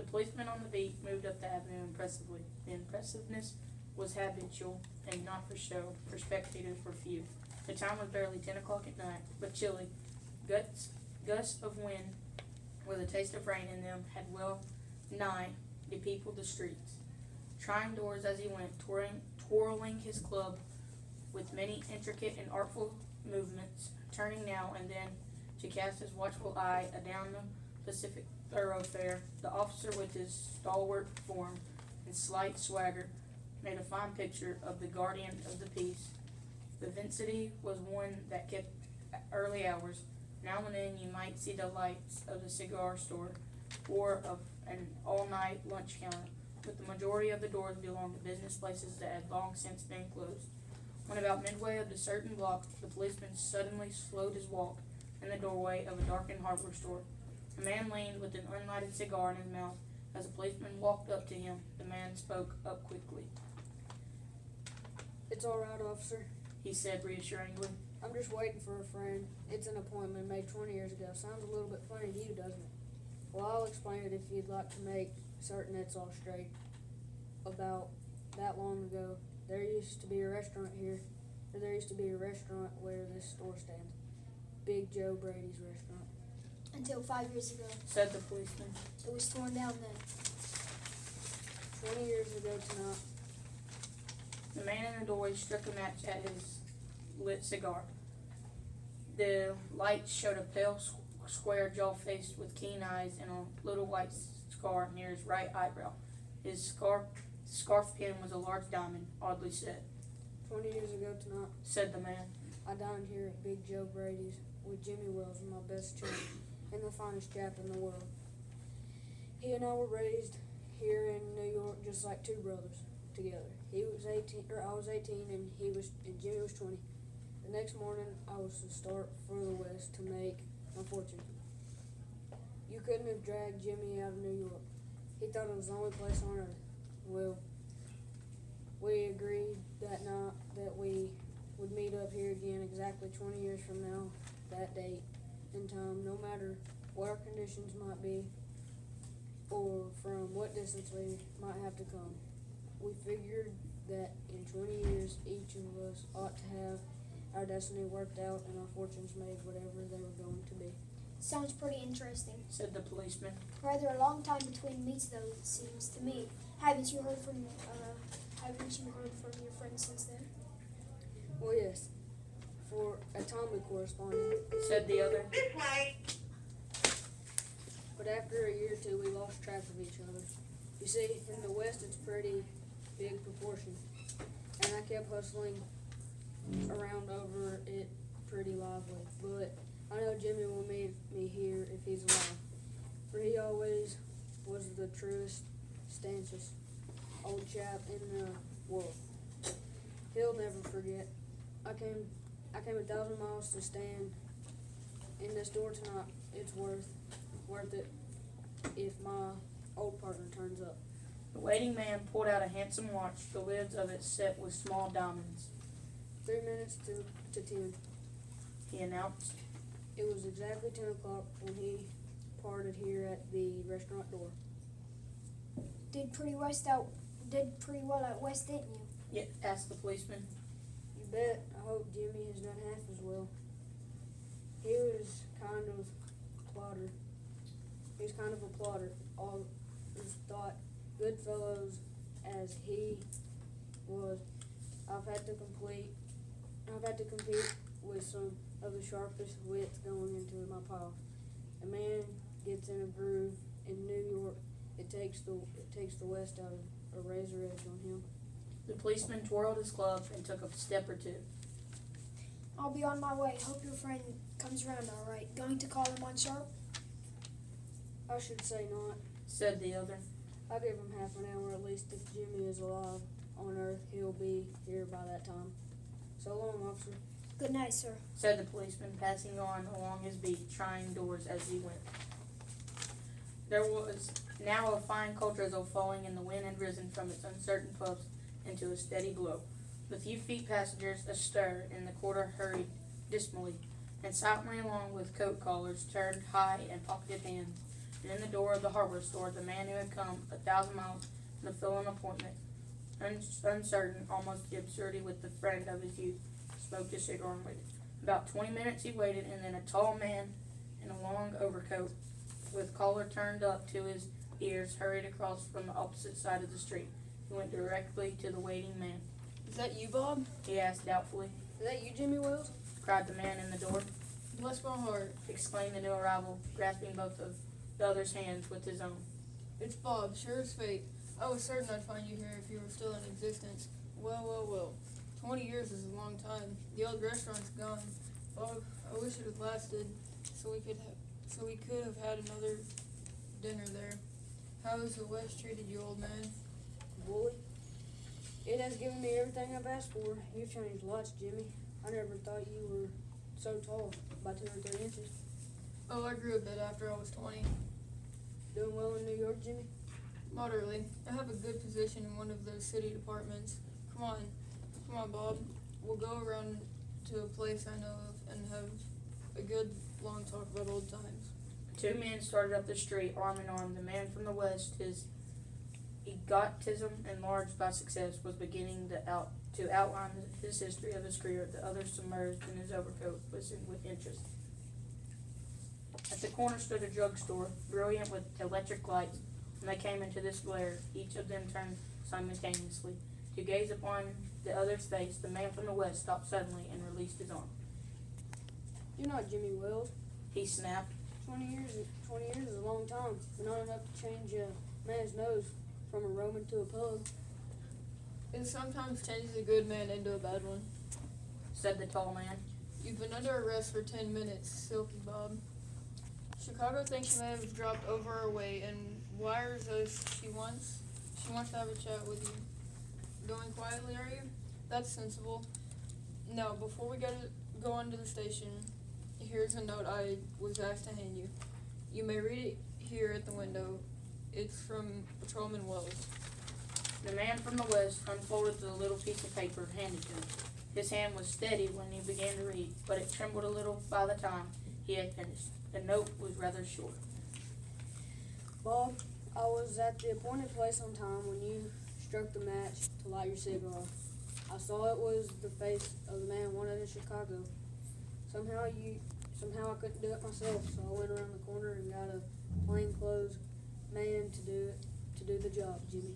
policeman on the beat moved up the avenue impressively. The impressiveness was habitual and not for show, for spectators were few. The time was barely 10 o'clock at night, but chilly. Gusts of wind, with a taste of rain in them, had well nigh depeopled the streets. Trying doors as he went, twirling his club with many intricate and artful movements, turning now and then to cast his watchful eye adown the pacific thoroughfare, the officer with his stalwart form and slight swagger made a fine picture of the guardian of the peace. The vivacity was one that kept early hours. Now and then you might see the lights of the cigar store or of an all-night lunch counter, but the majority of the doors belonged to business places that had long since been closed. When about midway of the certain block, the policeman suddenly slowed his walk in the doorway of a darkened hardware store. A man leaned with an unlighted cigar in his mouth. As the policeman walked up to him, the man spoke up quickly. "It's all right, officer," he said reassuringly. "I'm just waiting for a friend. It's an appointment made 20 years ago. Sounds a little bit funny to you, doesn't it? Well, I'll explain it if you'd like to make certain it's all straight. About that long ago, there used to be a restaurant here, or there used to be a restaurant where this store stands. Big Joe Brady's restaurant." Until 5 years ago. Said the policeman. It was torn down then. 20 years ago tonight. The man in the doorway struck a match at his lit cigar. The light showed a pale, square jaw face with keen eyes and a little white scar near his right eyebrow. His scarf pin was a large diamond, oddly set. 20 years ago tonight, Said the man. I dined here at Big Joe Brady's with Jimmy Wells, my best chum, and the finest chap in the world. He and I were raised here in New York just like two brothers together. He was 18, or I was 18, and Jimmy was 20. The next morning, I was to start for the West to make my fortune. You couldn't have dragged Jimmy out of New York. He thought it was the only place on earth. Well, we agreed that night that we would meet up here again exactly 20 years from now, that date and time, no matter what our conditions might be or from what distance we might have to come. We figured that in 20 years, each of us ought to have our destiny worked out and our fortunes made whatever they were going to be. Sounds pretty interesting. Said the policeman. Rather a long time between meets, though, it seems to me. Haven't you heard from your friends since then? Well, yes, for a time we corresponded, Said the other. but after a year or two we lost track of each other. You see, in the West it's pretty big proportion, and I kept hustling around over it pretty lively, but I know Jimmy will meet me here if he's alive, for he always was the truest, stanchest old chap in the world. He'll never forget. I came 1,000 miles to stand in this door tonight. It's worth it if my old partner turns up. The waiting man pulled out a handsome watch, the lids of it set with small diamonds. 3 minutes to 10. He announced. It was exactly 10 o'clock when he parted here at the restaurant door. Did pretty well at West, didn't you? Yeah, asked the policeman. You bet. I hope Jimmy has done half as well. He was kind of a plotter. All thought good fellows as he was. I've had to compete with some of the sharpest wits going into my pile. A man gets in a groove in New York. It takes the West out of a razor edge on him. The policeman twirled his club and took a step or two. I'll be on my way. Hope your friend comes around all right. Going to call him on sharp? I should say not. Said the other. I'll give him half an hour at least. If Jimmy is alive on Earth, he'll be here by that time. So long, officer. Good night, sir. Said the policeman, passing on along his beat, trying doors as he went. There was now a fine cold drizzle falling, and the wind had risen from its uncertain puffs into a steady blow. The few feet passengers astir in the quarter hurried dismally and silently along with coat collars turned high and pocketed hands. and in the door of the hardware store, the man who had come 1,000 miles to fill an appointment, uncertain, almost the absurdity with the friend of his youth, smoked a cigar and waited. About 20 minutes he waited, and then a tall man in a long overcoat with collar turned up to his ears hurried across from the opposite side of the street. He went directly to the waiting man. Is that you, Bob? He asked doubtfully. Is that you, Jimmy Wells? Cried the man in the door. Bless my heart. Exclaimed the new arrival, grasping both of the other's hands with his own. It's Bob, sure as fate. I was certain I'd find you here if you were still in existence. Well. 20 years is a long time. The old restaurant's gone. Bob, I wish it had lasted, so we could have had another dinner there. How has the West treated you, old man? Bully. It has given me everything I've asked for. You've changed lots, Jimmy. I never thought you were so tall, by 2 or 3 inches. Oh, I grew a bit after I was 20. Doing well in New York, Jimmy? Moderately. I have a good position in one of those city departments. Come on, Bob. We'll go around to a place I know of and have a good long talk about old times. The 2 men started up the street, arm in arm. The man from the west, his egotism enlarged by success, was beginning to outline his history of his career. The other, submerged in his overcoat, listened with interest. At the corner stood a drugstore, brilliant with electric lights. When they came into this glare, each of them turned simultaneously to gaze upon the other's face. The man from the west stopped suddenly and released his arm. You're not Jimmy Wells. He snapped. 20 years is a long time, but not enough to change a man's nose from a Roman to a pug. It sometimes changes a good man into a bad one. Said the tall man. You've been under arrest for 10 minutes, Silky Bob. Chicago thinks you may have dropped over her weight and wires us she wants to have a chat with you. Going quietly, are you? That's sensible. Now, before we go on to the station, here's a note I was asked to hand you. You may read it here at the window. It's from Patrolman Wells. The man from the west unfolded the little piece of paper handed to him. His hand was steady when he began to read, but it trembled a little by the time he had finished. The note was rather short. Bob, I was at the appointed place on time when you struck the match to light your cigar. I saw it was the face of the man wanted in Chicago. Somehow I couldn't do it myself, so I went around the corner and got a plainclothes man to do the job, Jimmy.